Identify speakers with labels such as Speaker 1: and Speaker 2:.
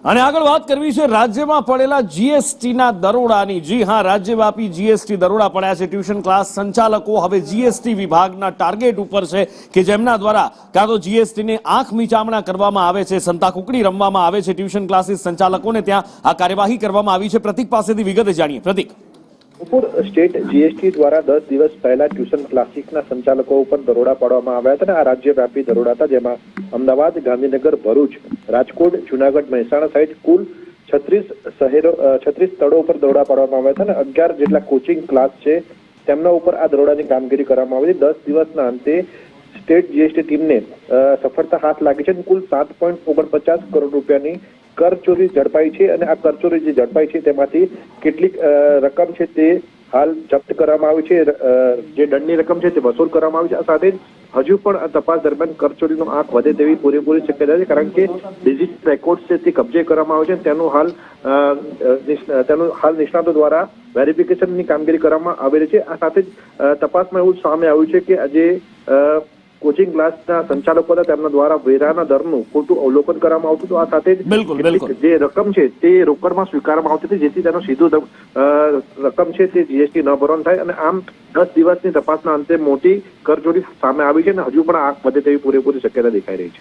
Speaker 1: અને આગળ વાત કરવી છે રાજ્યમાં પડેલા જીએસટીના દરોડાની। જી હા, રાજ્યવ્યાપી જીએસટી દરોડા પડ્યા છે। ટ્યુશન ક્લાસ સંચાલકો હવે જીએસટી વિભાગના ટાર્ગેટ ઉપર છે કે જેમના દ્વારા કાં તો જીએસટીની આંખ મીચામણા કરવામાં આવે છે, સંતાકુકડી રમવામાં આવે છે। ટ્યુશન ક્લાસીસ સંચાલકોને ત્યાં આ કાર્યવાહી કરવામાં આવી છે। પ્રતિક પાસેથી વિગતે જાણીએ। પ્રતિક,
Speaker 2: સ્ટેટ જીએસટી દ્વારા 10 દિવસ પહેલા ટ્યુશન ક્લાસીસના સંચાલકો ઉપર દરોડા પાડવામાં આવ્યા હતા અને આ રાજ્યવ્યાપી દરોડા હતા, જેમાં અમદાવાદ, ગાંધીનગર, ભરૂચ, રાજકોટ, જુનાગઢ, મહેસાણા સહિત કુલ 36 સ્થળો ઉપર દરોડા પાડવામાં આવ્યા હતા અને 11 જેટલા કોચિંગ ક્લાસ છે તેમના ઉપર આ દરોડાની કામગીરી કરવામાં આવી હતી। 10 દિવસના અંતે સ્ટેટ જીએસટી ટીમને સફળતા હાથ લાગી છે। કુલ 7.49 કરોડ રૂપિયાની કરચોરી ઝડપાઈ છે અને આ કરચોરી જે ઝડપાઈ છે તેમાંથી કેટલીક રકમ છે તે હાલ જપ્ત કરવામાં આવી છે। જે દંડની રકમ છે તે વસૂલ કરવામાં આવી છે। આ સાથે હજુ પણ આ તપાસ દરમિયાન કરચોરીનો આંક વધે તેવી પૂરેપૂરી શક્યતા છે, કારણ કે ડિજિટલ રેકોર્ડ છે તે કબજે કરવામાં આવે છે। તેનું હાલ નિષ્ણાતો દ્વારા વેરિફિકેશનની કામગીરી કરવામાં આવી રહી છે। આ સાથે જ તપાસમાં એવું સામે આવ્યું છે કે આજે કોચિંગ ક્લાસના સંચાલકો હતા તેમના દ્વારા વેરાના દરનું ખોટું અવલોકન કરવામાં આવતું હતું। આ સાથે જ જે રકમ છે તે રોકડમાં સ્વીકારવામાં આવતી હતી, જેથી તેનો સીધો રકમ છે તે જીએસટી ન ભરવાનું થાય અને આમ 10 દિવસની તપાસના અંતે મોટી કરચોરી સામે આવી છે અને હજુ પણ આંખ વધે તેવી પૂરેપૂરી શક્યતા દેખાઈ રહી છે।